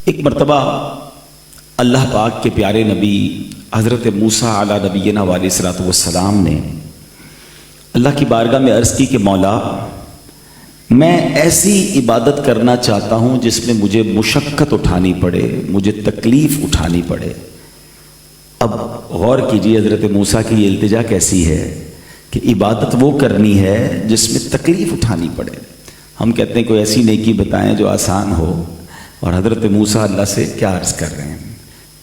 ایک مرتبہ اللہ پاک کے پیارے نبی حضرت موسیٰ علیہ نبینا علیہ الصلوۃ والسلام نے اللہ کی بارگاہ میں عرض کی کہ مولا میں ایسی عبادت کرنا چاہتا ہوں جس میں مجھے مشقت اٹھانی پڑے، مجھے تکلیف اٹھانی پڑے۔ اب غور کیجیے حضرت موسیٰ کی یہ التجا کیسی ہے کہ عبادت وہ کرنی ہے جس میں تکلیف اٹھانی پڑے۔ ہم کہتے ہیں کوئی ایسی نیکی بتائیں جو آسان ہو، اور حضرت موسیٰ اللہ سے کیا عرض کر رہے ہیں؟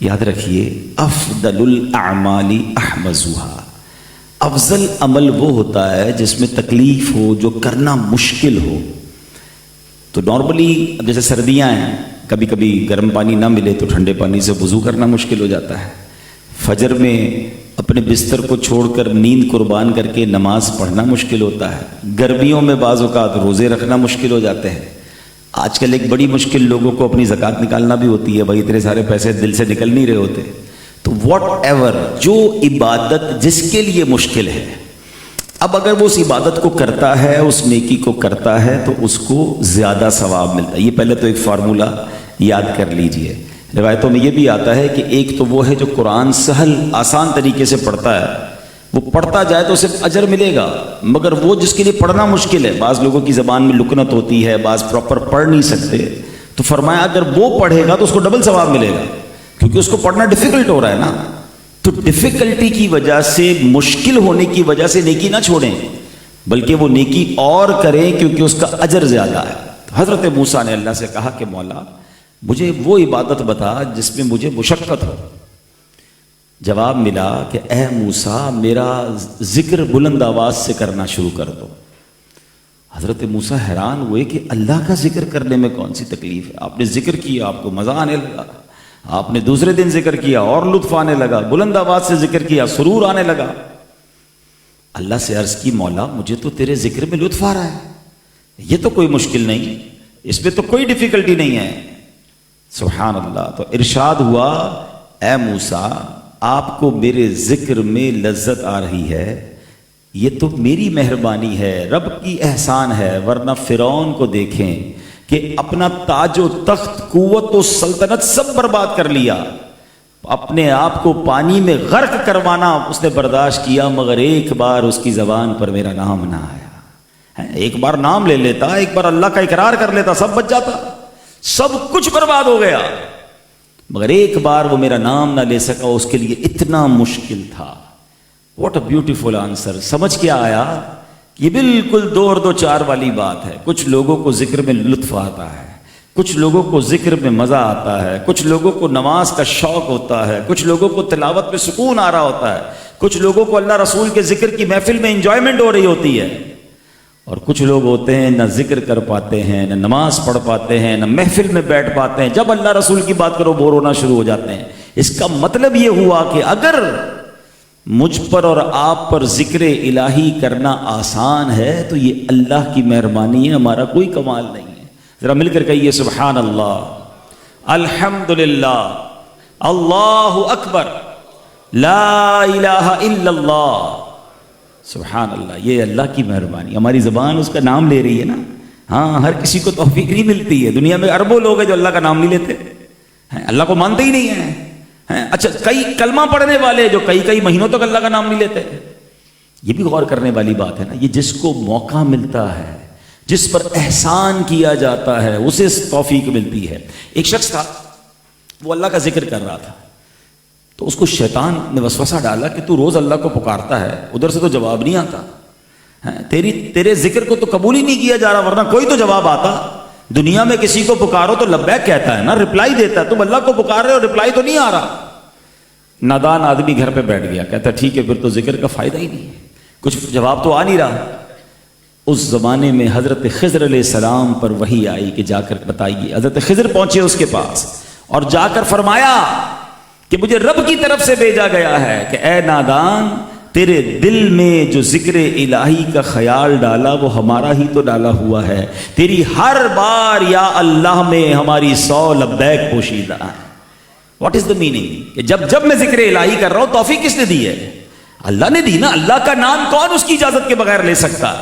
یاد رکھیے افضل الاعمال احمزها، افضل عمل وہ ہوتا ہے جس میں تکلیف ہو، جو کرنا مشکل ہو۔ تو نارملی اب جیسے سردیاں ہیں، کبھی کبھی گرم پانی نہ ملے تو ٹھنڈے پانی سے وضو کرنا مشکل ہو جاتا ہے، فجر میں اپنے بستر کو چھوڑ کر نیند قربان کر کے نماز پڑھنا مشکل ہوتا ہے، گرمیوں میں بعض اوقات روزے رکھنا مشکل ہو جاتے ہیں۔ آج کل ایک بڑی مشکل لوگوں کو اپنی زکوٰۃ نکالنا بھی ہوتی ہے، بھائی اتنے سارے پیسے دل سے نکل نہیں رہے ہوتے۔ تو واٹ ایور جو عبادت جس کے لیے مشکل ہے، اب اگر وہ اس عبادت کو کرتا ہے، اس نیکی کو کرتا ہے تو اس کو زیادہ ثواب ملتا ہے۔ یہ پہلے تو ایک فارمولہ یاد کر لیجئے۔ روایتوں میں یہ بھی آتا ہے کہ ایک تو وہ ہے جو قرآن سہل آسان طریقے سے پڑھتا ہے، وہ پڑھتا جائے تو اسے اجر ملے گا، مگر وہ جس کے لیے پڑھنا مشکل ہے، بعض لوگوں کی زبان میں لکنت ہوتی ہے، بعض پراپر پڑھ نہیں سکتے، تو فرمایا اگر وہ پڑھے گا تو اس کو ڈبل ثواب ملے گا، کیونکہ اس کو پڑھنا ڈیفیکلٹ ہو رہا ہے نا۔ تو ڈیفیکلٹی کی وجہ سے، مشکل ہونے کی وجہ سے نیکی نہ چھوڑیں، بلکہ وہ نیکی اور کریں کیونکہ اس کا اجر زیادہ ہے۔ تو حضرت موسیٰ نے اللہ سے کہا کہ مولا مجھے وہ عبادت بتا جس میں مجھے مشقت ہو۔ جواب ملا کہ اے موسیٰ میرا ذکر بلند آواز سے کرنا شروع کر دو۔ حضرت موسیٰ حیران ہوئے کہ اللہ کا ذکر کرنے میں کون سی تکلیف ہے؟ آپ نے ذکر کیا، آپ کو مزہ آنے لگا، آپ نے دوسرے دن ذکر کیا اور لطف آنے لگا، بلند آواز سے ذکر کیا، سرور آنے لگا۔ اللہ سے عرض کی مولا مجھے تو تیرے ذکر میں لطف آ رہا ہے، یہ تو کوئی مشکل نہیں، اس میں تو کوئی ڈیفیکلٹی نہیں ہے۔ سبحان اللہ۔ تو ارشاد ہوا اے موسیٰ آپ کو میرے ذکر میں لذت آ رہی ہے، یہ تو میری مہربانی ہے، رب کی احسان ہے، ورنہ فرعون کو دیکھیں کہ اپنا تاج و تخت، قوت و سلطنت سب برباد کر لیا، اپنے آپ کو پانی میں غرق کروانا اس نے برداشت کیا، مگر ایک بار اس کی زبان پر میرا نام نہ آیا۔ ایک بار نام لے لیتا، ایک بار اللہ کا اقرار کر لیتا، سب بچ جاتا، سب کچھ برباد ہو گیا، مگر ایک بار وہ میرا نام نہ لے سکا، اس کے لیے اتنا مشکل تھا۔ What a beautiful answer. سمجھ کیا آیا؟ یہ بالکل دو اور دو چار والی بات ہے۔ کچھ لوگوں کو ذکر میں لطف آتا ہے، کچھ لوگوں کو ذکر میں مزہ آتا ہے، کچھ لوگوں کو نماز کا شوق ہوتا ہے، کچھ لوگوں کو تلاوت میں سکون آ رہا ہوتا ہے، کچھ لوگوں کو اللہ رسول کے ذکر کی محفل میں انجوائمنٹ ہو رہی ہوتی ہے، اور کچھ لوگ ہوتے ہیں نہ ذکر کر پاتے ہیں، نہ نماز پڑھ پاتے ہیں، نہ محفل میں بیٹھ پاتے ہیں، جب اللہ رسول کی بات کرو بور ہونا شروع ہو جاتے ہیں۔ اس کا مطلب یہ ہوا کہ اگر مجھ پر اور آپ پر ذکر الہی کرنا آسان ہے تو یہ اللہ کی مہربانی ہے، ہمارا کوئی کمال نہیں ہے۔ ذرا مل کر کہیے سبحان اللہ، الحمدللہ، اللہ اکبر، لا الہ الا اللہ، سبحان اللہ۔ یہ اللہ کی مہربانی، ہماری زبان اس کا نام لے رہی ہے نا۔ ہاں، ہر کسی کو توفیق نہیں ملتی ہے، دنیا میں اربوں لوگ ہیں جو اللہ کا نام نہیں لیتے ہیں، اللہ کو مانتے ہی نہیں ہیں۔ اچھا، کئی کلمہ پڑھنے والے جو کئی مہینوں تک اللہ کا نام نہیں لیتے، یہ بھی غور کرنے والی بات ہے نا۔ یہ جس کو موقع ملتا ہے، جس پر احسان کیا جاتا ہے، اسے توفیق ملتی ہے۔ ایک شخص تھا، وہ اللہ کا ذکر کر رہا تھا، تو اس کو شیطان نے وسوسہ ڈالا کہ تو روز اللہ کو پکارتا ہے، ادھر سے تو جواب نہیں آتا، تیرے ذکر کو تو قبول ہی نہیں کیا جا رہا، ورنہ کوئی تو جواب آتا۔ دنیا میں کسی کو پکارو تو لبیک کہتا ہے نا، رپلائی دیتا ہے، تم اللہ کو پکار رہے ہو، رپلائی تو نہیں آ رہا۔ نادان آدمی گھر پہ بیٹھ گیا، کہتا ٹھیک ہے پھر تو ذکر کا فائدہ ہی نہیں ہے، کچھ جواب تو آ نہیں رہا۔ اس زمانے میں حضرت خضر علیہ السلام پر وحی آئی کہ جا کر بتائیے۔ حضرت خضر پہنچے اس کے پاس اور جا کر فرمایا کہ مجھے رب کی طرف سے بھیجا گیا ہے کہ اے نادان، تیرے دل میں جو ذکر الہی کا خیال ڈالا وہ ہمارا ہی تو ڈالا ہوا ہے، تیری ہر بار یا اللہ میں ہماری 100 لبیک پوشیدہ ہے۔ What is the meaning? کہ جب میں ذکر الہی کر رہا ہوں، توفیق کس نے دی ہے؟ اللہ نے دی نا۔ اللہ کا نام کون اس کی اجازت کے بغیر لے سکتا؟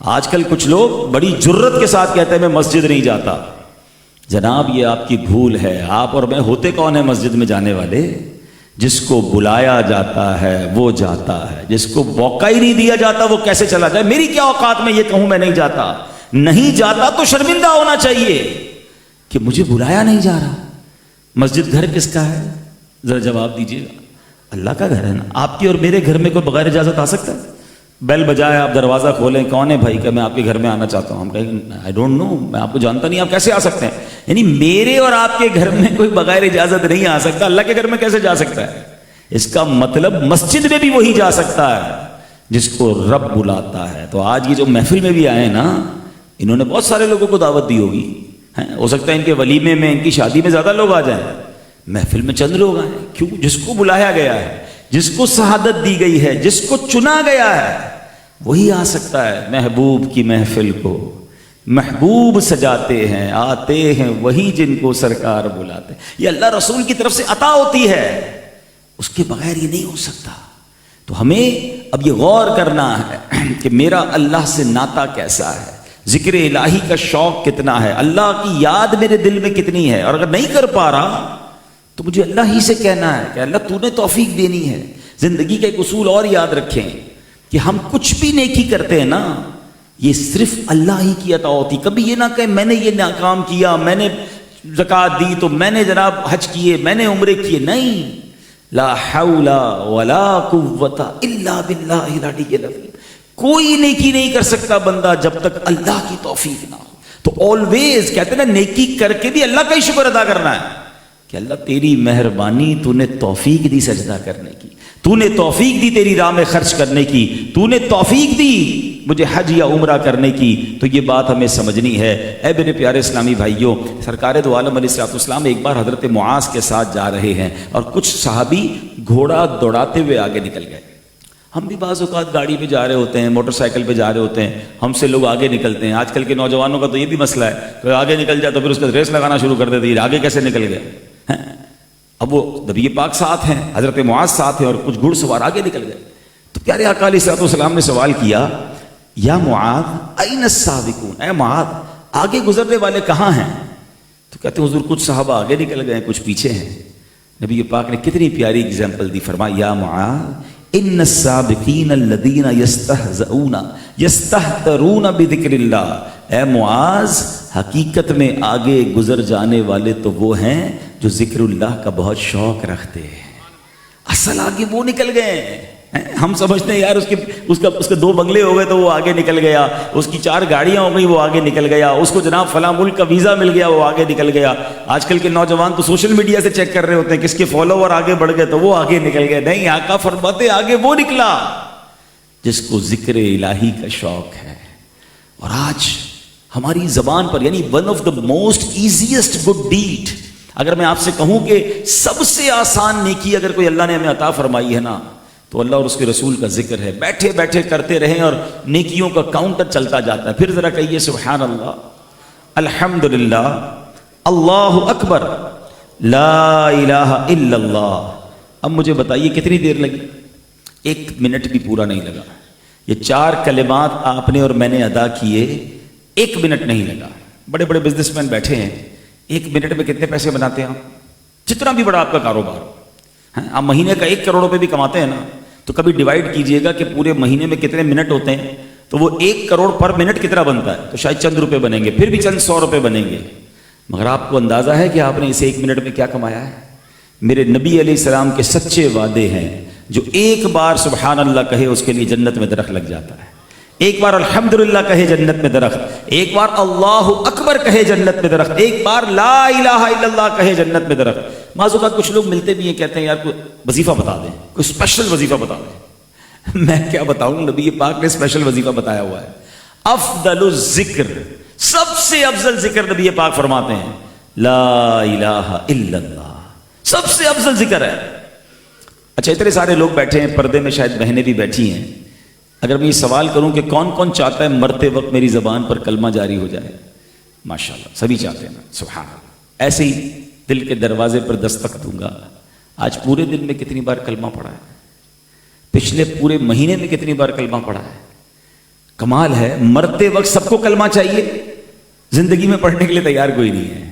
آج کل کچھ لوگ بڑی جرت کے ساتھ کہتے ہیں میں مسجد نہیں جاتا، جناب یہ آپ کی بھول ہے. آپ اور میں ہوتے کون ہیں مسجد میں جانے والے؟ جس کو بلایا جاتا ہے وہ جاتا ہے، جس کو موقع ہی نہیں دیا جاتا وہ کیسے چلا جائے؟ میری کیا اوقات میں یہ کہوں میں نہیں جاتا؟ نہیں جاتا تو شرمندہ ہونا چاہیے کہ مجھے بلایا نہیں جا رہا. مسجد گھر کس کا ہے؟ ذرا جواب دیجیے گا. اللہ کا گھر ہے نا. آپ کی اور میرے گھر میں کوئی بغیر اجازت آ سکتا ہے؟ بیل بجائے آپ دروازہ کھولیں، کون ہے بھائی کہ میں آپ کے گھر میں آنا چاہتا ہوں؟ ہم کہیں آئی ڈونٹ نو، میں آپ کو جانتا نہیں، آپ کیسے آ سکتے ہیں؟ یعنی میرے اور آپ کے گھر میں کوئی بغیر اجازت نہیں آ سکتا، اللہ کے گھر میں کیسے جا سکتا ہے؟ اس کا مطلب مسجد میں بھی وہی جا سکتا ہے جس کو رب بلاتا ہے. تو آج یہ جو محفل میں بھی آئے نا، انہوں نے بہت سارے لوگوں کو دعوت دی ہوگی. ہو سکتا ہے ان کے ولیمے میں، ان کی شادی میں زیادہ لوگ آ جائیں، محفل میں چند لوگ آئیں. کیوں؟ جس کو بلایا گیا ہے، جس کو شہادت دی گئی ہے، جس کو چنا گیا ہے، وہی آ سکتا ہے. محبوب کی محفل کو محبوب سجاتے ہیں، آتے ہیں وہی جن کو سرکار بلاتے ہیں. یہ اللہ رسول کی طرف سے عطا ہوتی ہے، اس کے بغیر یہ نہیں ہو سکتا. تو ہمیں اب یہ غور کرنا ہے کہ میرا اللہ سے ناطہ کیسا ہے، ذکر الہی کا شوق کتنا ہے، اللہ کی یاد میرے دل میں کتنی ہے. اور اگر نہیں کر پا رہا تو مجھے اللہ ہی سے کہنا ہے کہ اللہ تو نے توفیق دینی ہے. زندگی کا ایک اصول اور یاد رکھیں کہ ہم کچھ بھی نیکی کرتے ہیں نا، یہ صرف اللہ ہی کی عطا ہوتی. کبھی یہ نہ کہ میں نے یہ کام کیا، میں نے زکوٰۃ دی تو میں نے جناب حج کیے، میں نے عمرے کیے. نہیں، لا حول ولا قوت الا باللہ العلی العظیم. کوئی نیکی نہیں کر سکتا بندہ جب تک اللہ کی توفیق نہ ہو. تو آلویز کہتے ہیں نا، نیکی کر کے بھی اللہ کا ہی شکر ادا کرنا ہے کہ اللہ تیری مہربانی، تو نے توفیق دی سجدہ کرنے کی، تو نے توفیق دی تیری راہ میں خرچ کرنے کی، تو نے توفیق دی مجھے حج یا عمرہ کرنے کی. تو یہ بات ہمیں سمجھنی ہے. اے میرے پیارے اسلامی بھائیوں، سرکار دو عالم علیہ السلام ایک بار حضرت معاذ کے ساتھ جا رہے ہیں اور کچھ صحابی گھوڑا دوڑاتے ہوئے آگے نکل گئے. ہم بھی بعض اوقات گاڑی پہ جا رہے ہوتے ہیں، موٹر سائیکل پہ جا رہے ہوتے ہیں، ہم سے لوگ آگے نکلتے ہیں. آج کل کے نوجوانوں کا تو یہ بھی مسئلہ ہے، کوئی آگے نکل جائے تو پھر اس کا ریس لگانا شروع کر دیتے ہیں، آگے کیسے نکل گئے. اب وہ نبی پاک ساتھ ہیں، حضرت معاذ ساتھ ہیں اور کچھ گھڑ سوار آگے نکل گئے. تو پیارے آقا علیہ السلام نے سوال کیا، یا معاذ این السابقون، اے معاذ آگے گزرنے والے کہاں ہیں؟ تو کہتے ہیں حضور کچھ صحابہ آگے نکل گئے، کچھ پیچھے ہیں. نبی پاک نے کتنی پیاری اگزامپل دی. فرمایا یا معاذ ان السابقین الذین یستہزئون یستہترون بذکر اللہ. اے معاذ حقیقت میں آگے گزر جانے والے تو وہ ہیں جو ذکر اللہ کا بہت شوق رکھتے ہیں. اصل آگے وہ نکل گئے. ہم سمجھتے ہیں یار اس کے 2 بنگلے ہو گئے تو وہ آگے نکل گیا، اس کی 4 گاڑیاں ہو گئی وہ آگے نکل گیا، اس کو جناب فلاں ملک کا ویزا مل گیا وہ آگے نکل گیا. آج کل کے نوجوان تو سوشل میڈیا سے چیک کر رہے ہوتے ہیں کس کے فالوور آگے بڑھ گئے تو وہ آگے نکل گئے. نہیں، آقا فرماتے آگے وہ نکلا جس کو ذکر الہی کا شوق ہے. اور آج ہماری زبان پر، یعنی one of the most easiest good deed, اگر میں آپ سے کہوں کہ سب سے آسان نیکی اگر کوئی اللہ نے ہمیں عطا فرمائی ہے نا تو اللہ اور اس کے رسول کا ذکر ہے. بیٹھے بیٹھے کرتے رہیں اور نیکیوں کا کاؤنٹر چلتا جاتا ہے. پھر ذرا کہیے سبحان اللہ، الحمدللہ، اللہ اکبر، لا الہ الا اللہ. اب مجھے بتائیے کتنی دیر لگی؟ 1 منٹ بھی پورا نہیں لگا. یہ 4 کلمات آپ نے اور میں نے ادا کیے، 1 منٹ نہیں لگا. بڑے بڑے بزنس مین بیٹھے ہیں، 1 منٹ میں کتنے پیسے بناتے ہیں آپ؟ جتنا بھی بڑا آپ کا کاروبار ہو، آپ مہینے کا 1 کروڑ روپے بھی کماتے ہیں نا، تو کبھی ڈیوائڈ کیجئے گا کہ پورے مہینے میں کتنے منٹ ہوتے ہیں، تو وہ 1 کروڑ پر منٹ کتنا بنتا ہے. تو شاید چند روپے بنیں گے، پھر بھی چند 100 روپے بنیں گے. مگر آپ کو اندازہ ہے کہ آپ نے اسے 1 منٹ میں کیا کمایا ہے؟ میرے نبی علیہ السلام کے سچے وعدے ہیں، جو ایک بار سبحان اللہ کہے اس کے لیے جنت میں درخت لگ جاتا ہے. ایک بار الحمدللہ کہے جنت میں درخت، ایک بار اللہ اکبر کہے جنت میں درخت، ایک بار لا الہ الا اللہ کہے جنت میں درخت. بعض اوقات کچھ لوگ ملتے بھی ہیں، کہتے ہیں یار کوئی وظیفہ بتا دیں، کوئی اسپیشل وظیفہ بتا دیں. میں کیا بتاؤں، نبی پاک نے اسپیشل وظیفہ بتایا ہوا ہے. افضل الذکر، سب سے افضل ذکر نبی پاک فرماتے ہیں لا الہ الا اللہ، سب سے افضل ذکر ہے. اچھا اتنے سارے لوگ بیٹھے ہیں، پردے میں شاید بہنیں بھی بیٹھی ہیں. اگر میں یہ سوال کروں کہ کون کون چاہتا ہے مرتے وقت میری زبان پر کلمہ جاری ہو جائے؟ ماشاءاللہ سبھی چاہتے ہیں نا، سبحان اللہ. ایسے ہی دل کے دروازے پر دستک دوں گا. آج پورے دن میں کتنی بار کلمہ پڑھا ہے؟ پچھلے پورے مہینے میں کتنی بار کلمہ پڑھا ہے؟ کمال ہے. مرتے وقت سب کو کلمہ چاہیے، زندگی میں پڑھنے کے لیے تیار کوئی نہیں ہے.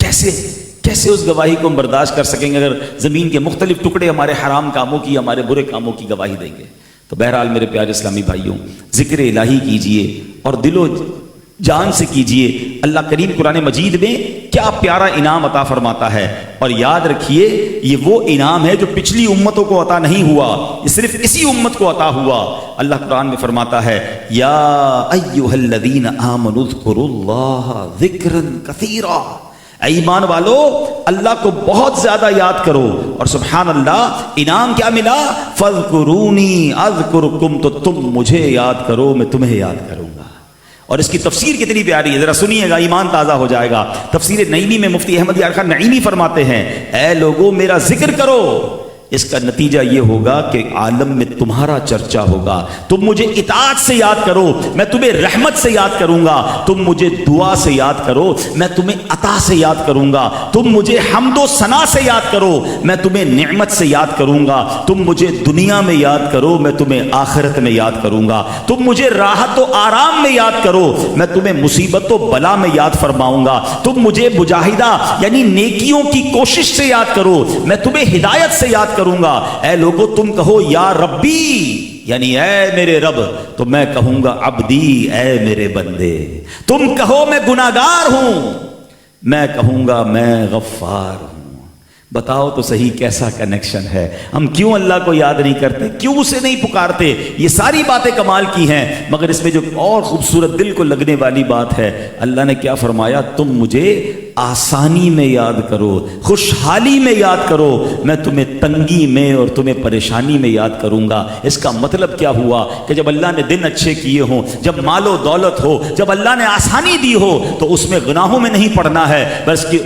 کیسے اس گواہی کو ہم برداشت کر سکیں گے اگر زمین کے مختلف ٹکڑے ہمارے حرام کاموں کی، ہمارے برے کاموں کی گواہی دیں گے؟ تو بہرحال میرے پیارے اسلامی بھائیوں، ذکر الہی کیجئے اور دل و جان سے کیجئے۔ اللہ کریم قرآن مجید میں کیا پیارا انعام عطا فرماتا ہے، اور یاد رکھیے یہ وہ انعام ہے جو پچھلی امتوں کو عطا نہیں ہوا، یہ صرف اسی امت کو عطا ہوا۔ اللہ قرآن میں فرماتا ہے یا ایھا الذین آمنوا اذکروا اللہ ذکرا کثیرا، اے ایمان والو اللہ کو بہت زیادہ یاد کرو۔ اور سبحان اللہ، انعام کیا ملا؟ فاذکرونی اذکرکم، تو تم مجھے یاد کرو میں تمہیں یاد کروں گا۔ اور اس کی تفسیر کتنی پیاری ہے، ذرا سنیے گا، ایمان تازہ ہو جائے گا۔ تفسیر نعیمی میں مفتی احمد یار خان نعیمی فرماتے ہیں اے لوگو میرا ذکر کرو، اس کا نتیجہ یہ ہوگا کہ عالم میں تمہارا چرچا ہوگا۔ تم مجھے اطاعت سے یاد کرو، میں تمہیں رحمت سے یاد کروں گا۔ تم مجھے دعا سے یاد کرو، میں تمہیں عطا سے یاد کروں گا۔ تم مجھے حمد و ثنا سے یاد کرو، میں تمہیں نعمت سے یاد کروں گا۔ تم مجھے دنیا میں یاد کرو، میں تمہیں آخرت میں یاد کروں گا۔ تم مجھے راحت و آرام میں یاد کرو، میں تمہیں مصیبت و بلا میں یاد فرماؤں گا۔ تم مجھے مجاہدہ یعنی نیکیوں کی کوشش سے یاد کرو، میں تمہیں ہدایت سے یاد کروں گا۔ اے لوگو تم کہو یا ربی یعنی اے میرے رب، تو میں کہوں گا عبدی اے میرے بندے۔ تم کہو میں گناہگار ہوں، میں کہوں گا میں غفار ہوں۔ بتاؤ تو صحیح کیسا کنیکشن ہے؟ ہم کیوں اللہ کو یاد نہیں کرتے، کیوں اسے نہیں پکارتے؟ یہ ساری باتیں کمال کی ہیں، مگر اس میں جو اور خوبصورت دل کو لگنے والی بات ہے، اللہ نے کیا فرمایا؟ تم مجھے آسانی میں یاد کرو، خوشحالی میں یاد کرو، میں تمہیں تنگی میں اور تمہیں پریشانی میں یاد کروں گا۔ اس کا مطلب کیا ہوا کہ جب اللہ نے دن اچھے کیے ہوں، جب مال و دولت ہو، جب اللہ نے آسانی دی ہو، تو اس میں گناہوں میں نہیں پڑنا ہے،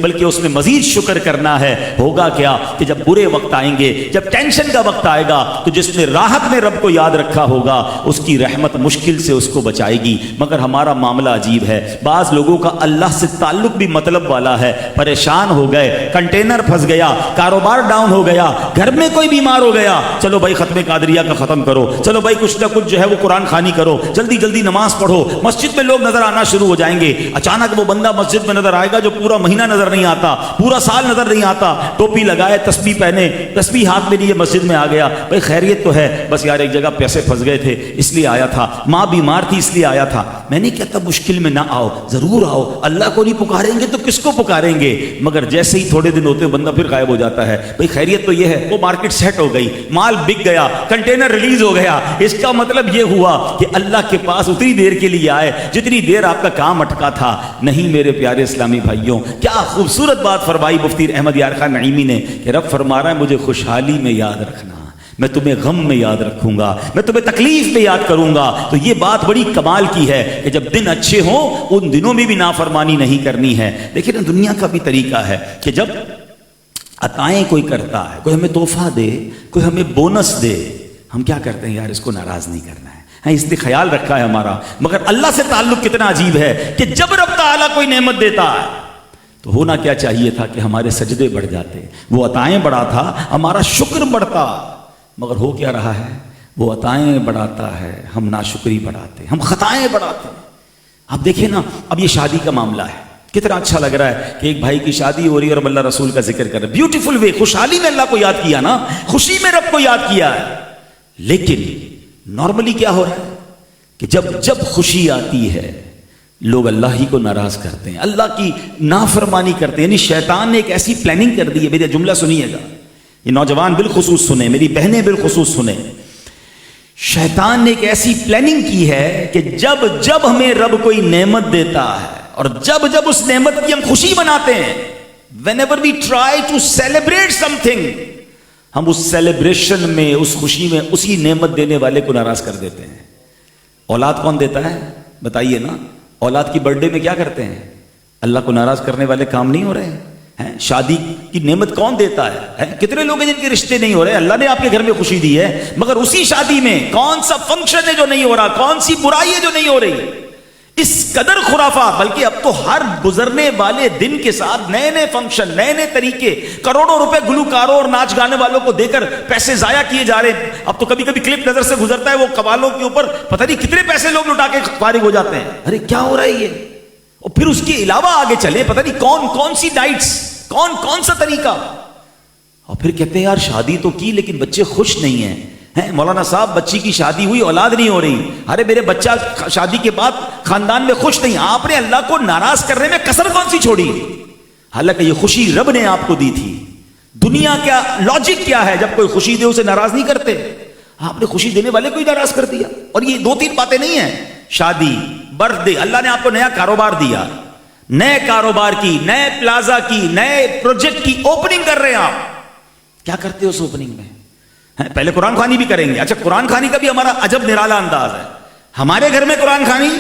بلکہ اس میں مزید شکر کرنا ہے۔ ہوگا کیا کہ جب برے وقت آئیں گے، جب ٹینشن کا وقت آئے گا، تو جس نے راحت میں رب کو یاد رکھا ہوگا اس کی رحمت مشکل سے اس کو بچائے گی۔ مگر ہمارا معاملہ عجیب ہے، بعض لوگوں کا اللہ سے تعلق بھی مطلب والا ہے، پریشان ہو گئے، کنٹینر پھنس گیا، کاروبار ڈاؤن ہو گیا، گھر میں کوئی بیمار ہو گیا، چلو بھائی ختم قادریہ کا ختم کرو، چلو بھائی کچھ نہ کچھ جو ہے وہ قرآن خوانی کرو، جلدی جلدی نماز پڑھو، مسجد میں لوگ نظر آنا شروع ہو جائیں گے۔ اچانک وہ بندہ مسجد میں نظر آئے گا جو پورا مہینہ نظر نہیں آتا، پورا سال نظر نہیں آتا، ٹوپی لگائے، تسبیح پہنے، تسبیح ہاتھ میں لیے مسجد میں آ گیا، بھائی خیریت تو ہے؟ بس یار ایک جگہ پیسے پھنس گئے تھے اس لیے آیا تھا، ماں بیمار تھی اس لیے آیا تھا۔ میں نہیں کہتا مشکل میں نہ آؤ، ضرور آؤ، اللہ کو نہیں پکاریں گے تو کس کو پکاریں گے؟ مگر جیسے ہی تھوڑے دن ہوتے بندہ پھر غائب ہو جاتا ہے۔ بھئی خیریت تو یہ ہے، وہ مارکیٹ سیٹ ہو گئی، مال بک گیا، کنٹینر ریلیز ہو گیا۔ اس کا مطلب یہ ہوا کہ اللہ کے پاس اتنی دیر کے لیے آئے جتنی دیر آپ کا کام اٹکا تھا۔ نہیں میرے پیارے اسلامی بھائیوں، کیا خوبصورت بات فرمائی مفتی احمد یار خان نعیمی نے کہ رب فرما رہا ہے مجھے خوشحالی میں یاد رکھنا، میں تمہیں غم میں یاد رکھوں گا، میں تمہیں تکلیف میں یاد کروں گا۔ تو یہ بات بڑی کمال کی ہے کہ جب دن اچھے ہوں ان دنوں میں بھی نافرمانی نہیں کرنی ہے۔ لیکن دنیا کا بھی طریقہ ہے کہ جب عطائیں کوئی کرتا ہے، کوئی ہمیں تحفہ دے، کوئی ہمیں بونس دے، ہم کیا کرتے ہیں؟ یار اس کو ناراض نہیں کرنا ہے، اس نے خیال رکھا ہے ہمارا۔ مگر اللہ سے تعلق کتنا عجیب ہے کہ جب رب تعالیٰ کوئی نعمت دیتا ہے تو ہونا کیا چاہیے تھا کہ ہمارے سجدے بڑھ جاتے، وہ عطائیں بڑھاتا، ہمارا شکر بڑھتا۔ مگر ہو کیا رہا ہے؟ وہ عطائیں بڑھاتا ہے، ہم ناشکری بڑھاتے، ہم خطائیں بڑھاتے ہیں۔ اب دیکھیں نا، اب یہ شادی کا معاملہ ہے، کتنا اچھا لگ رہا ہے کہ ایک بھائی کی شادی ہو رہی ہے اور اللہ رسول کا ذکر کر رہے ہیں، بیوٹیفل وے، خوشحالی میں اللہ کو یاد کیا نا، خوشی میں رب کو یاد کیا ہے۔ لیکن نارملی کیا ہو رہا ہے کہ جب خوشی آتی ہے لوگ اللہ ہی کو ناراض کرتے ہیں، اللہ کی نافرمانی کرتے ہیں۔ یعنی شیطان نے ایک ایسی پلاننگ کر دی ہے، میرا جملہ سنیے گا، یہ نوجوان بالخصوص سنیں، میری بہنیں بالخصوص سنیں، شیطان نے ایک ایسی پلاننگ کی ہے کہ جب ہمیں رب کوئی نعمت دیتا ہے اور جب اس نعمت کی ہم خوشی مناتے ہیں، whenever we try to celebrate something، ہم اس سیلیبریشن میں، اس خوشی میں اسی نعمت دینے والے کو ناراض کر دیتے ہیں۔ اولاد کون دیتا ہے؟ بتائیے نا، اولاد کی برتھ ڈے میں کیا کرتے ہیں؟ اللہ کو ناراض کرنے والے کام نہیں ہو رہے ہیں۔ شادی کی نعمت کون دیتا ہے؟ کتنے لوگ ہیں جن کے رشتے نہیں ہو رہے، اللہ نے آپ کے گھر میں خوشی دی ہے، مگر اسی شادی میں کون سا فنکشن ہے جو نہیں ہو رہا، کون سی برائی ہے جو نہیں ہو رہی؟ اس قدر خرافات، بلکہ اب تو ہر گزرنے والے دن کے ساتھ نئے نئے فنکشن، نئے نئے طریقے، کروڑوں روپے گلوکاروں اور ناچ گانے والوں کو دے کر پیسے ضائع کیے جا رہے ہیں۔ اب تو کبھی کبھی کلپ نظر سے گزرتا ہے، وہ قوالوں کے اوپر پتہ نہیں کتنے پیسے لوگ لٹا کے فارغ ہو جاتے ہیں۔ ارے کیا ہو رہا ہے یہ؟ اور پھر اس کے علاوہ آگے چلے، پتہ نہیں کون کون سی ڈائٹس، کون سا طریقہ، اور پھر کہتے ہیں یار شادی تو کی لیکن بچے خوش نہیں ہیں، مولانا صاحب بچی کی شادی ہوئی اولاد نہیں ہو رہی، ارے میرے بچہ شادی کے بعد خاندان میں خوش نہیں، آپ نے اللہ کو ناراض کرنے میں کسر کون سی چھوڑی؟ حالانکہ یہ خوشی رب نے آپ کو دی تھی۔ دنیا کیا لاجک کیا ہے، جب کوئی خوشی دے اسے ناراض نہیں کرتے، آپ نے خوشی دینے والے کو ہی ناراض کر دیا۔ اور یہ 2-3 باتیں نہیں ہیں، شادی، برتھ ڈے، اللہ نے آپ کو نیا کاروبار دیا، نئے کاروبار کی، نئے پلازا کی، نئے پروجیکٹ کی اوپننگ کر رہے ہیں آپ، کیا کرتے ہو اس اوپننگ میں؟ پہلے قرآن خوانی بھی کریں گے۔ اچھا قرآن خوانی کا بھی ہمارا عجب نرالا انداز ہے، ہمارے گھر میں قرآن خوانی،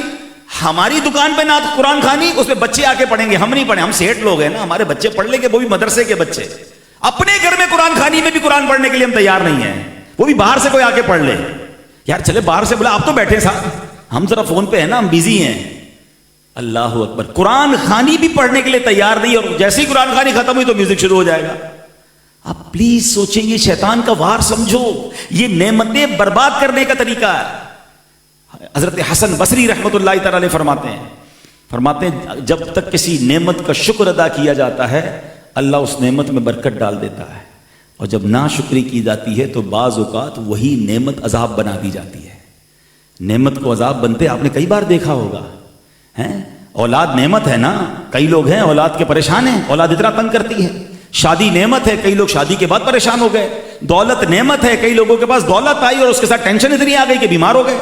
ہماری دکان پہ نہ قرآن خوانی، اس میں بچے آ کے پڑھیں گے، ہم نہیں پڑھیں، ہم سیٹ لوگ ہیں نا، ہمارے بچے پڑھ لیں گے، وہ بھی مدرسے کے بچے۔ اپنے گھر میں قرآن خوانی میں بھی قرآن پڑھنے کے لیے ہم تیار نہیں ہیں، وہ بھی باہر سے کوئی آ کے پڑھ لے، یار چلے باہر سے، بولا آپ تو بیٹھے صاحب، ہم ذرا فون پہ ہیں نا، ہم بیزی ہیں۔ اللہ اکبر، قرآن خوانی بھی پڑھنے کے لیے تیار نہیں، اور جیسے ہی قرآن خوانی ختم ہوئی تو میوزک شروع ہو جائے گا۔ آپ پلیز سوچیں، یہ شیطان کا وار سمجھو، یہ نعمتیں برباد کرنے کا طریقہ ہے۔ حضرت حسن بصری رحمۃ اللہ تعالی علیہ فرماتے ہیں جب تک کسی نعمت کا شکر ادا کیا جاتا ہے اللہ اس نعمت میں برکت ڈال دیتا ہے، اور جب ناشکری کی جاتی ہے تو بعض اوقات وہی نعمت عذاب بنا دی جاتی ہے۔ نعمت کو عذاب بنتے آپ نے کئی بار دیکھا ہوگا، اولاد نعمت ہے نا، کئی لوگ ہیں اولاد کے پریشان ہیں، اولاد اتنا تنگ کرتی ہے۔ شادی نعمت ہے، کئی لوگ شادی کے بعد پریشان ہو گئے۔ دولت نعمت ہے، کئی لوگوں کے پاس دولت آئی اور اس کے ساتھ ٹینشن اتنی آ گئی کہ بیمار ہو گئے۔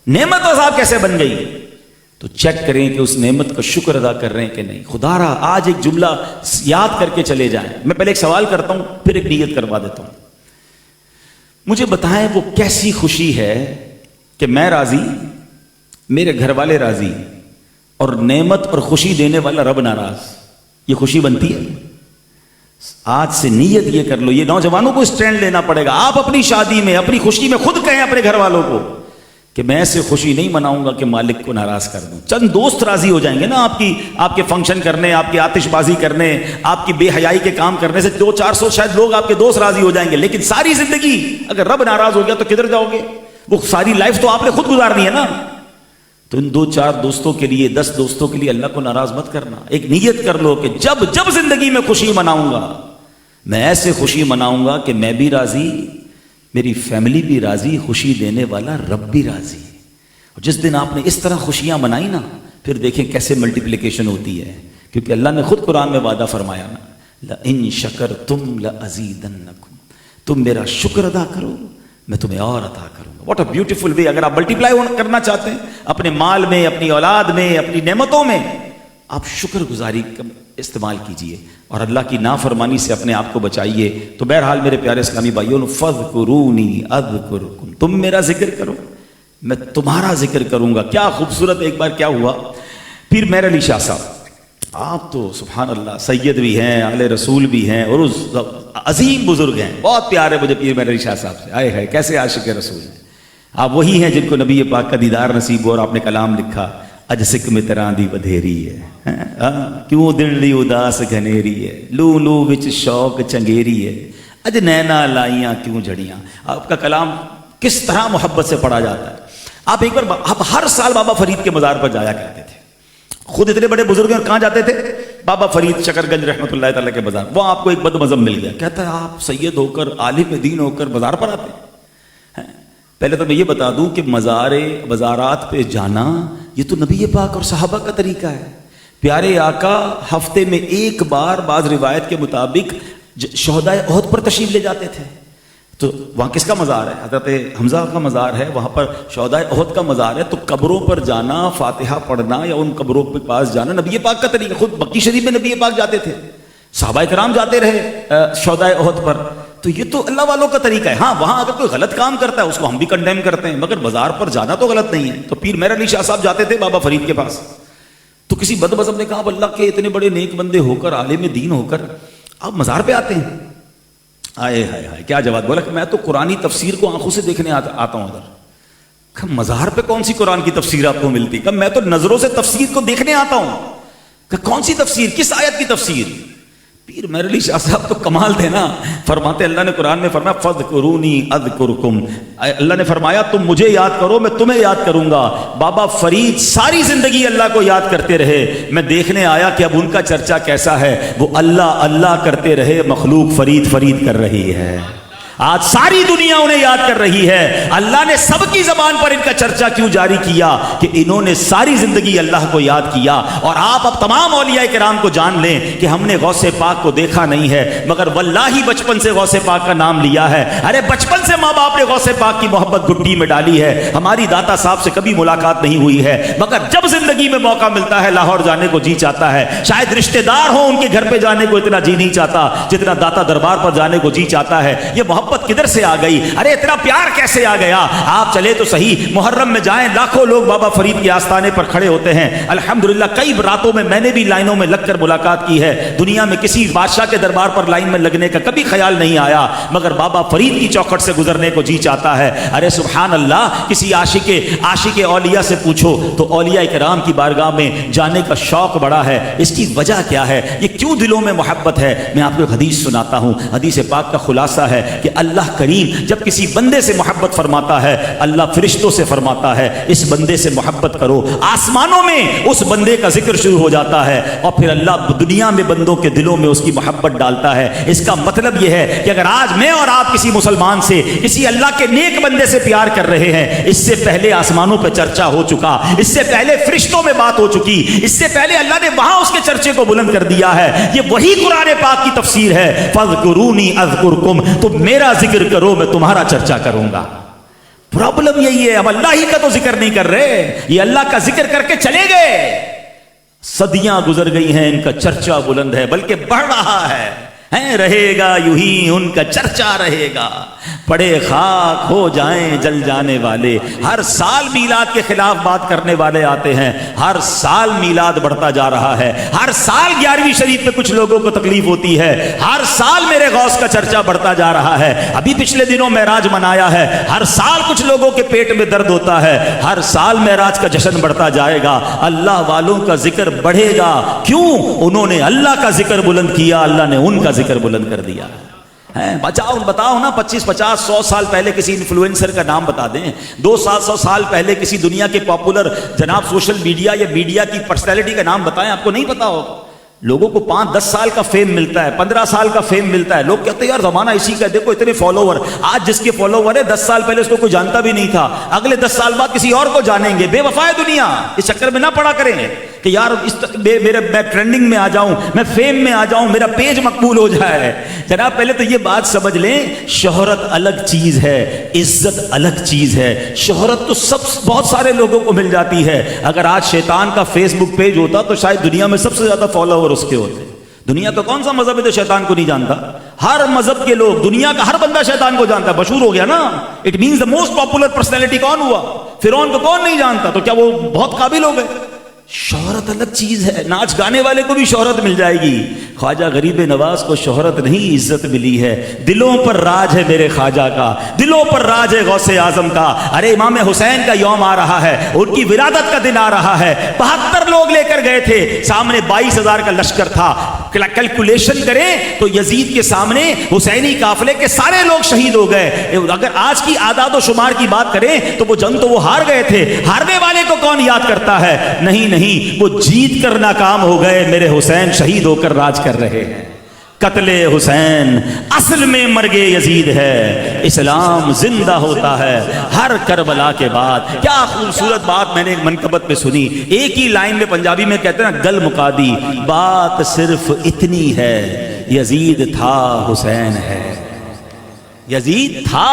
نعمت عذاب کیسے بن گئی؟ تو چیک کریں کہ اس نعمت کا شکر ادا کر رہے ہیں کہ نہیں۔ خدا را آج ایک جملہ یاد کر کے چلے جائیں۔ میں پہلے ایک سوال کرتا ہوں، پھر ایک نیت کروا دیتا ہوں۔ مجھے بتائیں وہ کیسی خوشی ہے کہ میں راضی، میرے گھر والے راضی، اور نعمت اور خوشی دینے والا رب ناراض؟ یہ خوشی بنتی ہے؟ آج سے نیت یہ کر لو، یہ نوجوانوں کو اسٹینڈ لینا پڑے گا۔ آپ اپنی شادی میں، اپنی خوشی میں خود کہیں اپنے گھر والوں کو کہ میں ایسے خوشی نہیں مناؤں گا کہ مالک کو ناراض کر دوں۔ چند دوست راضی ہو جائیں گے نا آپ کے فنکشن کرنے، آپ کی آتش بازی کرنے، آپ کی بے حیائی کے کام کرنے سے 200-400 شاید لوگ آپ کے دوست راضی ہو جائیں گے، لیکن ساری زندگی اگر رب ناراض ہو گیا تو کدھر جاؤ گے؟ وہ ساری لائف تو آپ نے خود گزارنی ہے نا۔ تو ان 2-4 دوستوں کے لیے، 10 دوستوں کے لیے اللہ کو ناراض مت کرنا۔ ایک نیت کر لو کہ جب زندگی میں خوشی مناؤں گا میں ایسے خوشی مناؤں گا کہ میں بھی راضی، میری فیملی بھی راضی، خوشی دینے والا رب بھی راضی۔ اور جس دن آپ نے اس طرح خوشیاں منائی نا، پھر دیکھیں کیسے ملٹیپلیکیشن ہوتی ہے، کیونکہ اللہ نے خود قرآن میں وعدہ فرمایا نا، لَإِن شَكَرْتُمْ لَأَزِيدَنَّكُمْ، تم میرا شکر ادا کرو میں تمہیں اور عطا کروں گا۔ What a beautiful way. اگر آپ ملٹیپلائی کرنا چاہتے ہیں اپنے مال میں، اپنی اولاد میں، اپنی نعمتوں میں، آپ شکر گزاری کا استعمال کیجئے اور اللہ کی نافرمانی سے اپنے آپ کو بچائیے۔ تو بہرحال میرے پیارے اسلامی بھائیوں، فَاذْكُرُونِي أَذْكُرْكُمْ، تم میرا ذکر کرو میں تمہارا ذکر کروں گا۔ کیا خوبصورت۔ ایک بار کیا ہوا، پیر مہر علی شاہ صاحب، آپ تو سبحان اللہ سید بھی ہیں، اہل رسول بھی ہیں، اور اس عظیم بزرگ ہیں، بہت پیارے مجھے پیر مہر علی شاہ صاحب سے، آئے ہے کیسے عاشق رسول ہیں۔ آپ وہی ہیں جن کو نبی پاک کا دیدار نصیب ہوا، اور آپ نے کلام لکھا، اج سکھ میں تراں دی بدھیری ہے، کیوں دل دی اداس گھنیری ہے، لو لو وچ شوق چنگیری ہے، اج نینا لائیاں کیوں جھڑیاں۔ آپ کا کلام کس طرح محبت سے پڑھا جاتا ہے۔ آپ ایک بار، آپ ہر سال بابا فرید کے مزار پر جایا کرتے تھے، خود اتنے بڑے بزرگ ہیں، اور کہاں جاتے تھے؟ بابا فرید شکر گنج رحمۃ اللہ تعالیٰ کے بازار۔ وہ آپ کو ایک بد مذہب مل گیا، کہتا ہے آپ سید ہو کر، عالم دین ہو کر بازار پر آتے ہیں۔ پہلے تو میں یہ بتا دوں کہ بازارات پہ جانا یہ تو نبی پاک اور صحابہ کا طریقہ ہے۔ پیارے آقا ہفتے میں ایک بار بعض روایت کے مطابق شہدائے احد پر تشریف لے جاتے تھے۔ تو وہاں کس کا مزار ہے؟ حضرت حمزہ کا مزار ہے، وہاں پر شہدائے احد کا مزار ہے۔ تو قبروں پر جانا، فاتحہ پڑھنا یا ان قبروں کے پاس جانا نبی پاک کا طریقہ۔ خود بقی شریف میں نبی پاک جاتے تھے، صحابہ کرام جاتے رہے شہدائے احد پر۔ تو یہ تو اللہ والوں کا طریقہ ہے۔ ہاں وہاں اگر کوئی غلط کام کرتا ہے اس کو ہم بھی کنڈیم کرتے ہیں، مگر بازار پر جانا تو غلط نہیں ہے۔ تو پیر مہر علی شاہ صاحب جاتے تھے بابا فرید کے پاس۔ تو کسی بد مذہب نے کہا اب اللہ کے اتنے بڑے نیک بندے ہو کر، عالم دین ہو کر، آپ مزار پہ آتے ہیں؟ آئے ہائے ہائے کیا جواب۔ بولا کہ میں تو قرآنی تفسیر کو آنکھوں سے دیکھنے آتا ہوں ادھر۔ کہ مزار پہ کون سی قرآن کی تفسیر آپ کو ملتی؟ کہ میں تو نظروں سے تفسیر کو دیکھنے آتا ہوں۔ کہ کون سی تفسیر، کس آیت کی تفسیر؟ پیر مہر علی شاہ صاحب تو کمال تھے نا. فرماتے اللہ نے قرآن میں فرمایا فذکرونی اذکرکم, اللہ نے فرمایا تم مجھے یاد کرو میں تمہیں یاد کروں گا. بابا فرید ساری زندگی اللہ کو یاد کرتے رہے. میں دیکھنے آیا کہ اب ان کا چرچا کیسا ہے. وہ اللہ اللہ کرتے رہے, مخلوق فرید فرید کر رہی ہے. آج ساری دنیا انہیں یاد کر رہی ہے. اللہ نے سب کی زبان پر ان کا چرچا کیوں جاری کیا کہ انہوں نے ساری زندگی اللہ کو یاد کیا. اور آپ اب تمام اولیاء کرام کو جان لیں کہ ہم نے غوث پاک کو دیکھا نہیں ہے, مگر واللہ بچپن سے غوث پاک کا نام لیا ہے. ارے بچپن سے ماں باپ نے غوث پاک کی محبت گھٹی میں ڈالی ہے. ہماری داتا صاحب سے کبھی ملاقات نہیں ہوئی ہے, مگر جب زندگی میں موقع ملتا ہے لاہور جانے کو جی چاہتا ہے. شاید رشتہ دار ہوں ان کے گھر پہ جانے کو اتنا جی نہیں چاہتا جتنا داتا دربار پر جانے کو جی چاہتا ہے. یہ محبت کدھر سے آ گئی؟ ارے اتنا پیار کیسے آ گیا؟ آپ چلے تو صحیح, محرم میں جائیں, لاکھوں لوگ بابا فرید کے آستانے پر کھڑے ہوتے ہیں. الحمدللہ کئی راتوں میں نے بھی لائنوں میں لگ کر ملاقات کی ہے. دنیا میں کسی بادشاہ کے دربار پر لائن میں لگنے کا کبھی خیال نہیں آیا, مگر بابا فرید کی چوکھٹ سے گزرنے کو جی چاہتا ہے. ارے سبحان اللہ, کسی عاشق اولیاء سے پوچھو تو اولیاء کرام کی بارگاہ میں جانے کا شوق بڑا ہے. اس کی وجہ کیا ہے؟ یہ کیوں دلوں میں محبت ہے؟ میں آپ کو ایک حدیث سناتا ہوں. حدیث پاک کا خلاصہ ہے کہ اللہ کریم جب کسی بندے سے محبت فرماتا ہے, اللہ فرشتوں سے فرماتا ہے اس بندے سے محبت کرو. آسمانوں میں اس بندے کا ذکر شروع ہو جاتا ہے, اور پھر اللہ دنیا میں بندوں کے دلوں میں اس کی محبت ڈالتا ہے. اس کا مطلب یہ ہے کہ اگر آج میں اور آپ کسی مسلمان سے, کسی اللہ کے نیک بندے سے پیار کر رہے ہیں, اس سے پہلے آسمانوں پہ چرچا ہو چکا, اس سے پہلے فرشتوں میں بات ہو چکی, اس سے پہلے اللہ نے وہاں اس کے چرچے کو بلند کر دیا ہے. یہ وہی قرآن پاک کی تفسیر ہے, فذکرونی اذکرکم, تم میرا ذکر کرو میں تمہارا چرچا کروں گا. پرابلم یہی ہے, اب اللہ ہی کا تو ذکر نہیں کر رہے, یہ اللہ کا ذکر کر کے چلے گئے. صدیاں گزر گئی ہیں, ان کا چرچا بلند ہے بلکہ بڑھ رہا ہے. رہے گا یوں ہی ان کا چرچا رہے گا. پڑے خاک ہو جائیں جل جانے والے. ہر سال میلاد کے خلاف بات کرنے والے آتے ہیں, ہر سال میلاد بڑھتا جا رہا ہے, ہر سال 11ویں شریف میں کچھ لوگوں کو تکلیف ہوتی ہے, ہر سال میرے غوث کا چرچا بڑھتا جا رہا ہے. ابھی پچھلے دنوں معراج منایا ہے, ہر سال کچھ لوگوں کے پیٹ میں درد ہوتا ہے, ہر سال معراج کا جشن بڑھتا جائے گا. اللہ والوں کا ذکر بڑھے گا. کیوں؟ انہوں نے اللہ کا ذکر بلند کیا, اللہ نے ان کا ذکر بلند کر دیا. بتاؤ نا, 25 50 100 سال پہلے کسی انفلوئنسر کا نام بتا دیں, 200 سال پہلے کسی دنیا کے پاپولر جناب سوشل میڈیا یا میڈیا کی پرسنالٹی کا نام بتائیں, آپ کو نہیں پتا ہو. لوگوں کو 5-10 سال کا فیم ملتا ہے, 15 سال کا فیم ملتا ہے. لوگ کہتے ہیں یار زمانہ اسی کا, دیکھو اتنے فالوور. آج جس کے فالوور ہے 10 سال پہلے اس کو کوئی جانتا بھی نہیں تھا, اگلے 10 سال بعد کسی اور کو جانیں گے. بے وفا ہے دنیا, اس چکر میں نہ پڑا کریں کہ یار میں ٹرینڈنگ میں آ جاؤں, میں فیم میں آ جاؤں, میرا پیج مقبول ہو جائے. جناب پہلے تو یہ بات سمجھ لیں, شہرت الگ چیز ہے, عزت الگ چیز ہے. شہرت تو بہت سارے لوگوں کو مل جاتی ہے. اگر آج شیطان کا فیس بک پیج ہوتا تو شاید دنیا میں سب سے زیادہ فالوور اس کے ہوتے. دنیا کا کون سا مذہب ہے جو شیطان کو نہیں جانتا؟ ہر مذہب کے لوگ, دنیا کا ہر بندہ شیطان کو جانتا ہے. مشہور ہو گیا نا, it means the most popular personality کون ہوا؟ فرعون کو کون نہیں جانتا؟ تو کیا وہ بہت قابل ہو گئے؟ شہرت الگ چیز ہے. ناچ گانے والے کو بھی شہرت مل جائے گی. خواجہ غریب نواز کو شہرت نہیں عزت ملی ہے. دلوں پر راج ہے میرے خواجہ کا, دلوں پر راج ہے غوث اعظم کا. ارے امام حسین کا یوم آ رہا ہے, ان کی ولادت کا دن آ رہا ہے. 72 لوگ لے کر گئے تھے, سامنے 22,000 کا لشکر تھا. کیلکولیشن کریں تو یزید کے سامنے حسینی قافلے کے سارے لوگ شہید ہو گئے. اگر آج کی اعداد و شمار کی بات کریں تو وہ جنگ تو وہ ہار گئے تھے. ہارنے والے کو کون یاد کرتا ہے؟ نہیں, وہ جیت کر ناکام ہو گئے. میرے حسین شہید ہو کر راج کر رہے ہیں. قتل حسین اصل میں مرگ یزید ہے, اسلام زندہ ہوتا ہے ہر کربلا کے بعد. کیا خوبصورت بات میں نے ایک منقبت میں سنی. ایک ہی لائن میں پنجابی میں کہتے ہیں نا, گل مکا دی, بات صرف اتنی ہے, یزید تھا حسین ہے. یزید تھا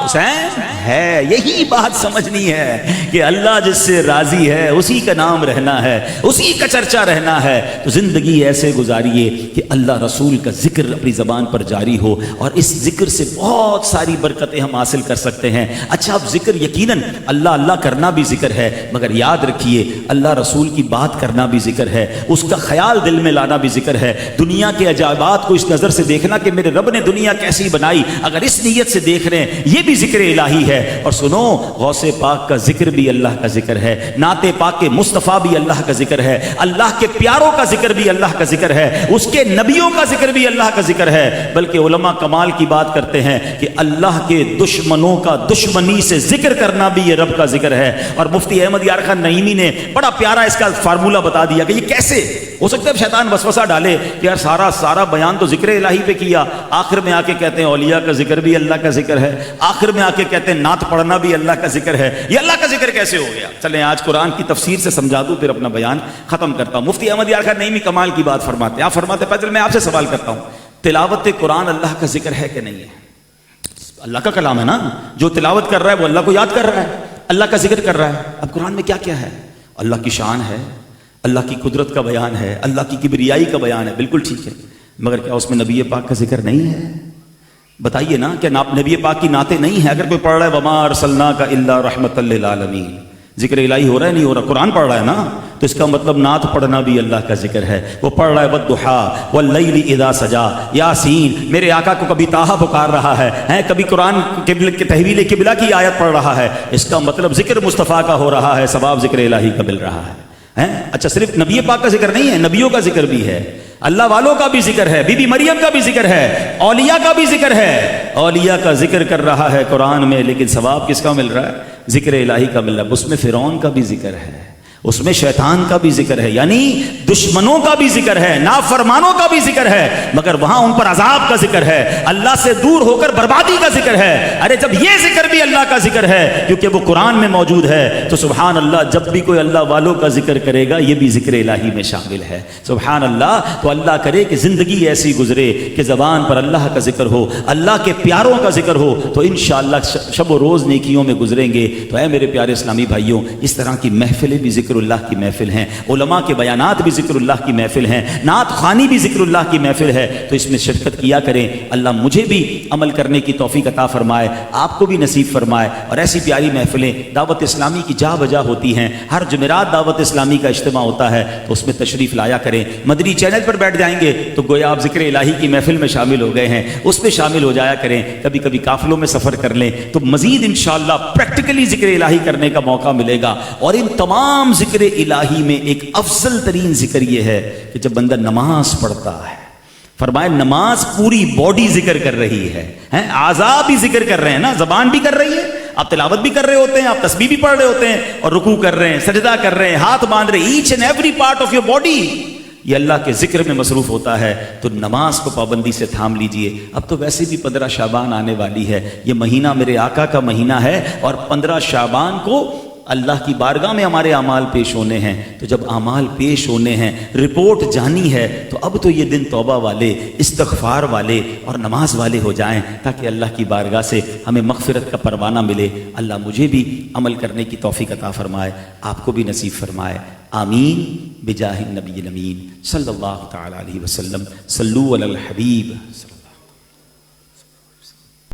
حسین ہے. یہی بات سمجھنی ہے کہ اللہ جس سے راضی ہے اسی کا نام رہنا ہے, اسی کا چرچا رہنا ہے. تو زندگی ایسے گزاریے کہ اللہ رسول کا ذکر اپنی زبان پر جاری ہو, اور اس ذکر سے بہت ساری برکتیں ہم حاصل کر سکتے ہیں. اچھا, اب ذکر یقیناً اللہ اللہ کرنا بھی ذکر ہے, مگر یاد رکھیے اللہ رسول کی بات کرنا بھی ذکر ہے, اس کا خیال دل میں لانا بھی ذکر ہے. دنیا کے عجائبات کو اس نظر سے دیکھنا کہ میرے رب نے دنیا کیسی بنائی. اگر اس نیت سے دیکھ رہے ہیں یہ بھی ذکر الہی ہے. اور سنو غوث پاک کا ذکر بھی اللہ کا ذکر ہے, نعت پاک مصطفیٰ بھی اللہ کا ذکر ہے, اللہ کے پیاروں کا ذکر بھی اللہ کا ذکر ہے, اس کے نبیوں کا ذکر بھی اللہ کا ذکر ہے. بلکہ علماء کمال کی بات کرتے ہیں کہ اللہ کے دشمنوں کا دشمنی سے ذکر کرنا بھی یہ رب کا ذکر ہے. اور مفتی احمد یار خان نعیمی نے بڑا پیارا اس کا فارمولہ بتا دیا کہ یہ کیسے ہو سکتا ہے. شیطان وسوسہ ڈالے کہ یار سارا بیان تو ذکر الہی پہ کیا, آخر میں آ کے کہتے ہیں اولیاء کا ذکر بھی اللہ کا ذکر ہے, آخر میں آ کے کہتے ہیں نعت پڑھنا بھی اللہ کا ذکر ہے. یہ اللہ کا ذکر کیسے ہو گیا؟ چلیں آج قرآن کی تفسیر سے سمجھا دوں, پھر اپنا بیان ختم کرتا ہوں. مفتی احمد یار خان نعیمی کمال کی بات فرماتے ہیں. آپ فرماتے ہیں پہلے میں آپ سے سوال کرتا ہوں, تلاوت قرآن اللہ کا ذکر ہے کہ نہیں ہے؟ اللہ کا کلام ہے نا, جو تلاوت کر رہا ہے وہ اللہ کو یاد کر رہا ہے, اللہ کا ذکر کر رہا ہے. اب قرآن میں کیا کیا ہے؟ اللہ کی شان ہے, اللہ کی قدرت کا بیان ہے, اللہ کی کبریائی کا بیان ہے, بالکل ٹھیک ہے. مگر کیا اس میں نبی پاک کا ذکر نہیں ہے؟ بتائیے نا, کہ نبی پاک کی نعتیں نہیں ہیں؟ اگر کوئی پڑھ رہا ہے وما ارسلناک الا رحمۃ للعالمین, ذکر الہی ہو رہا ہے نہیں ہو رہا؟ قرآن پڑھ رہا ہے نا, تو اس کا مطلب نعت پڑھنا بھی اللہ کا ذکر ہے. وہ پڑھ رہا ہے والضحیٰ واللیل اذا سجا, یاسین, میرے آقا کو کبھی طٰہٰ پکار رہا ہے, کبھی قرآن کے تحویل قبلہ کی آیت پڑھ رہا ہے. اس کا مطلب ذکر مصطفیٰ کا ہو رہا ہے, ثواب ذکر الہی کا مل رہا ہے. اچھا صرف نبی پاک کا ذکر نہیں ہے, نبیوں کا ذکر بھی ہے, اللہ والوں کا بھی ذکر ہے, بی بی مریم کا بھی ذکر ہے, اولیاء کا بھی ذکر ہے. اولیاء کا ذکر کر رہا ہے قرآن میں, لیکن ثواب کس کا مل رہا ہے؟ ذکر الہی کا مل رہا ہے. اس میں فرعون کا بھی ذکر ہے, اس میں شیطان کا بھی ذکر ہے, یعنی دشمنوں کا بھی ذکر ہے, نافرمانوں کا بھی ذکر ہے, مگر وہاں ان پر عذاب کا ذکر ہے, اللہ سے دور ہو کر بربادی کا ذکر ہے. ارے جب یہ ذکر بھی اللہ کا ذکر ہے کیونکہ وہ قرآن میں موجود ہے, تو سبحان اللہ, جب بھی کوئی اللہ والوں کا ذکر کرے گا یہ بھی ذکر الہی میں شامل ہے. سبحان اللہ. تو اللہ کرے کہ زندگی ایسی گزرے کہ زبان پر اللہ کا ذکر ہو, اللہ کے پیاروں کا ذکر ہو, تو انشاءاللہ شب و روز نیکیوں میں گزریں گے. تو اے میرے پیارے اسلامی بھائیوں, اس طرح کی محفلیں بھی ذکر اللہ کی محفل ہیں, علماء کے بیانات بھی ذکر اللہ کی محفل ہیں, نعت خوانی بھی ذکر اللہ کی محفل ہے. تو اس میں شرکت کیا کریں. اللہ مجھے بھی عمل کرنے کی توفیق عطا فرمائے, آپ کو بھی نصیب فرمائے. اور ایسی پیاری محفلیں دعوت اسلامی کی جا بجا ہوتی ہیں. ہر جمعرات دعوت اسلامی کا اجتماع ہوتا ہے, تو اس میں تشریف لایا کریں. مدنی چینل پر بیٹھ جائیں گے تو گویا آپ ذکر الہی کی محفل میں شامل ہو گئے ہیں, اس میں شامل ہو جایا کریں. کبھی کبھی قافلوں میں سفر کر لیں تو مزید انشاءاللہ پریکٹیکلی ذکر الہی کرنے کا موقع ملے گا. اور ان تمام ذکر الہی میں ایک افضل ترین ذکر یہ ہے کہ جب بندہ نماز پڑھتا ہے, فرمائے نماز پوری باڈی ذکر کر رہی ہے, اعضاء بھی ذکر کر رہے ہیں نا, زبان بھی کر رہی ہے, آپ تلاوت بھی کر رہے ہوتے ہیں, آپ تسبیح بھی پڑھ رہے ہوتے ہیں, اور رکوع کر رہے ہیں, سجدہ کر رہے ہیں, ہاتھ باندھ رہے ہیں, each and every part of your body یہ اللہ کے ذکر میں مصروف ہوتا ہے. تو نماز کو پابندی سے تھام لیجئے. اب تو ویسے بھی 15 شعبان آنے والی ہے, یہ مہینہ میرے آقا کا مہینہ ہے, اور 15 شعبان کو اللہ کی بارگاہ میں ہمارے اعمال پیش ہونے ہیں. تو جب اعمال پیش ہونے ہیں, رپورٹ جانی ہے, تو اب تو یہ دن توبہ والے, استغفار والے اور نماز والے ہو جائیں, تاکہ اللہ کی بارگاہ سے ہمیں مغفرت کا پروانہ ملے. اللہ مجھے بھی عمل کرنے کی توفیق عطا فرمائے, آپ کو بھی نصیب فرمائے. آمین بجاہ النبی الامین صلی اللہ تعالی علیہ وسلم. صلو علی الحبیب.